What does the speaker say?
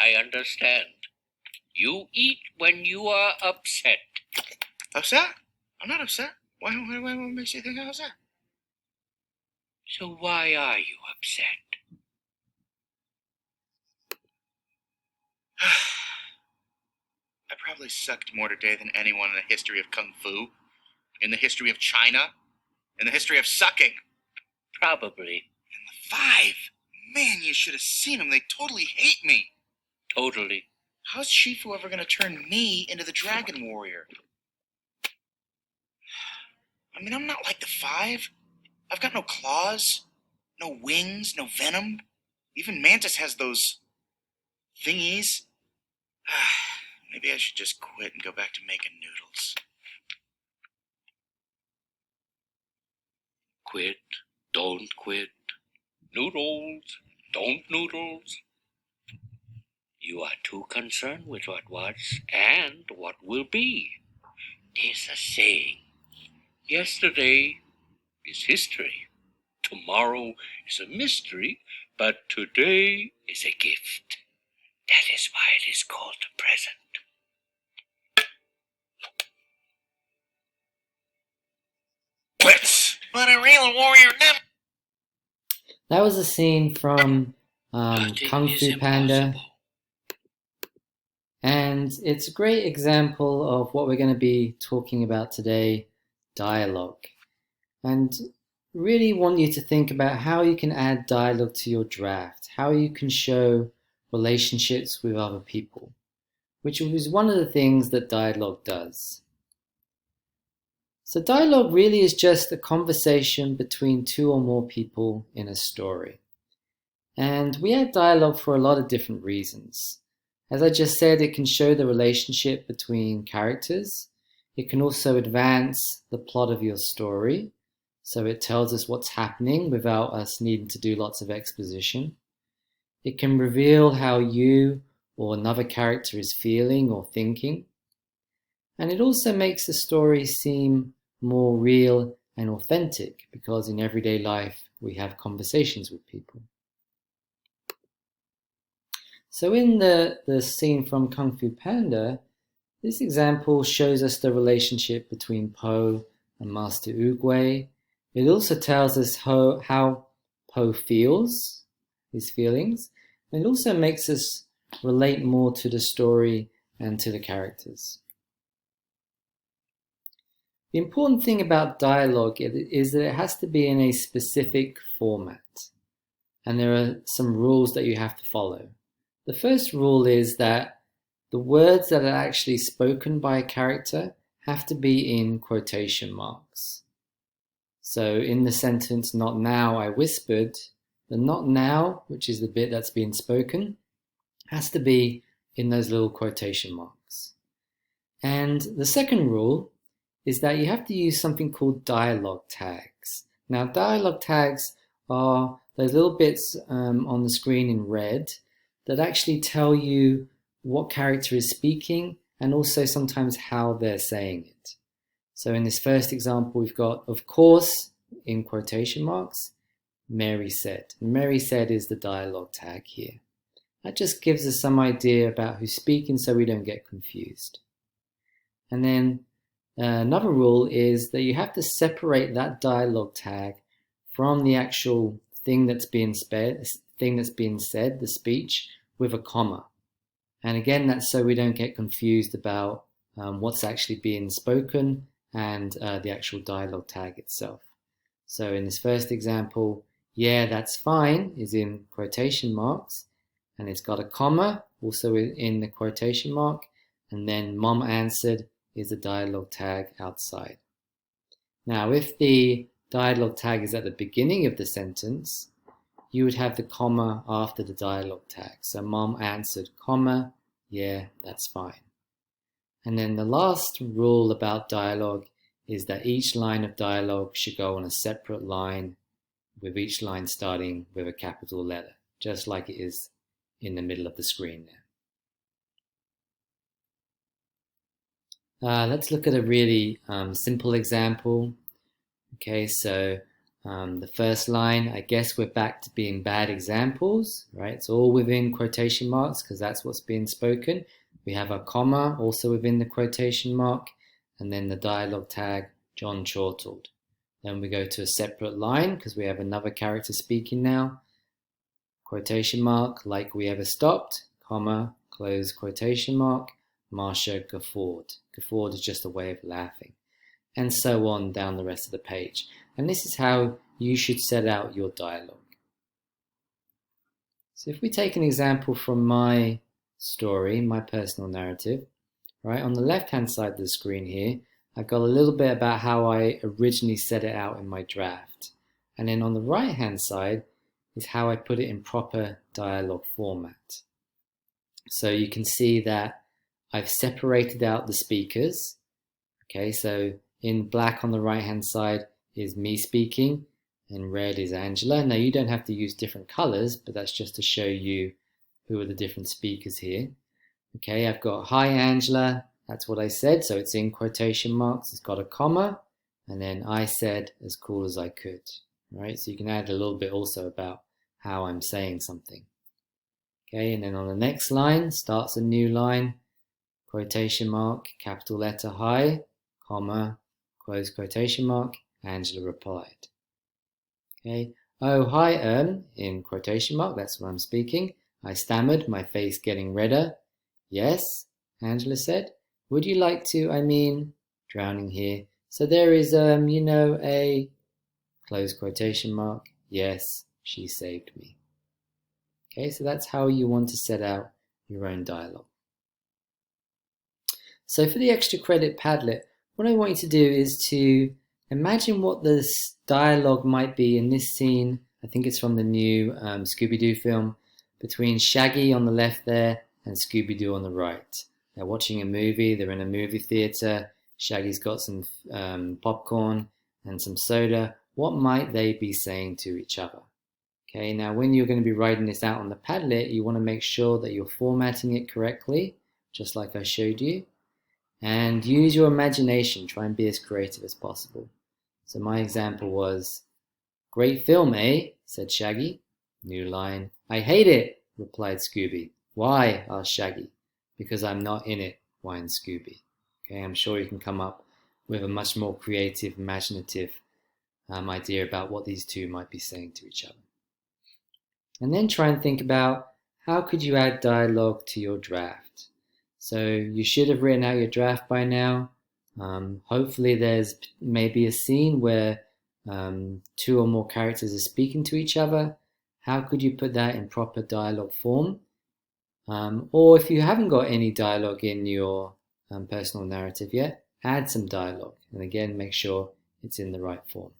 I understand. You eat when you are upset. Upset? I'm not upset. Why makes you think I'm upset? So why are you upset? I probably sucked more today than anyone in the history of Kung Fu, in the history of China, in the history of sucking. Probably. And the five. Man, you should have seen them. They totally hate me. Totally. How's Shifu ever going to turn me into the Dragon Warrior? I mean, I'm not like the five. I've got no claws, no wings, no venom. Even Mantis has those thingies. Maybe I should just quit and go back to making noodles. Quit, don't quit. Noodles, don't noodles. You are too concerned with what was and what will be. There's a saying. Yesterday is history. Tomorrow is a mystery, but today is a gift. That is why it is called the present. Quits! But a real warrior never... That was a scene from Nothing Kung is Fu Panda. impossible. And it's a great example of what we're going to be talking about today, dialogue. And really want you to think about how you can add dialogue to your draft, how you can show relationships with other people, which is one of the things that dialogue does. So dialogue really is just a conversation between two or more people in a story. And we add dialogue for a lot of different reasons. As I just said, it can show the relationship between characters. It can also advance the plot of your story. So it tells us what's happening without us needing to do lots of exposition. It can reveal how you or another character is feeling or thinking. And it also makes the story seem more real and authentic because in everyday life we have conversations with people. So in the scene from Kung Fu Panda, this example shows us the relationship between Po and Master Oogway. It also tells us how Po feels, his feelings, and it also makes us relate more to the story and to the characters. The important thing about dialogue is that it has to be in a specific format, and there are some rules that you have to follow. The first rule is that the words that are actually spoken by a character have to be in quotation marks. So in the sentence, "Not now, I whispered," the "not now," which is the bit that's being spoken, has to be in those little quotation marks. And the second rule is that you have to use something called dialogue tags. Now, dialogue tags are those little bits on the screen in red that actually tell you what character is speaking and also sometimes how they're saying it. So in this first example, we've got, "Of course," in quotation marks, "Mary said." And "Mary said" is the dialogue tag here. That just gives us some idea about who's speaking so we don't get confused. And then another rule is that you have to separate that dialogue tag from the actual thing that's being said, the speech, with a comma. And again, that's so we don't get confused about what's actually being spoken and the actual dialogue tag itself. So in this first example, "Yeah, that's fine" is in quotation marks, and it's got a comma also in the quotation mark, and then "Mom answered" is the dialogue tag outside. Now, if the dialogue tag is at the beginning of the sentence, you would have the comma after the dialogue tag. So "Mom answered, comma, yeah, that's fine." And then the last rule about dialogue is that each line of dialogue should go on a separate line, with each line starting with a capital letter, just like it is in the middle of the screen there. Let's look at a really simple example. Okay, so The first line, I guess we're back to being bad examples, right? It's all within quotation marks because that's what's being spoken. We have a comma also within the quotation mark, and then the dialogue tag, John chortled. Then we go to a separate line because we have another character speaking now. Quotation mark, like we ever stopped, comma, close quotation mark, Marcia guffawed. Guffawed is just a way of laughing. And so on down the rest of the page. And this is how you should set out your dialogue. So if we take an example from my story, my personal narrative, right, on the left-hand side of the screen here, I've got a little bit about how I originally set it out in my draft. And then on the right-hand side is how I put it in proper dialogue format. So you can see that I've separated out the speakers. Okay, so in black on the right-hand side is me speaking, and red is Angela. Now you don't have to use different colors, but that's just to show you who are the different speakers here. Okay, I've got hi Angela, that's what I said, so it's in quotation marks, it's got a comma, and then I said as cool as I could. Right, so you can add a little bit also about how I'm saying something. Okay, and then on the next line, starts a new line, quotation mark, capital letter hi, comma, close quotation mark, Angela replied. Okay, oh hi in quotation mark, that's what I'm speaking. I stammered, my face getting redder. Yes, Angela said. Would you like to, drowning here. So there is, a close quotation mark. Yes, she saved me. Okay, so that's how you want to set out your own dialogue. So for the extra credit Padlet, what I want you to do is to imagine what this dialogue might be in this scene. I think it's from the new Scooby-Doo film, between Shaggy on the left there and Scooby-Doo on the right. They're watching a movie, they're in a movie theater, Shaggy's got some popcorn and some soda. What might they be saying to each other? Okay, now when you're going to be writing this out on the Padlet, you want to make sure that you're formatting it correctly, just like I showed you. And use your imagination, try and be as creative as possible. So my example was, great film, eh? Said Shaggy. New line, I hate it, replied Scooby. Why? Asked Shaggy. Because I'm not in it, whined Scooby. Okay, I'm sure you can come up with a much more creative, imaginative idea about what these two might be saying to each other. And then try and think about how could you add dialogue to your draft. So you should have written out your draft by now. Hopefully there's maybe a scene where two or more characters are speaking to each other. How could you put that in proper dialogue form? Or if you haven't got any dialogue in your personal narrative yet, add some dialogue. And again, make sure it's in the right form.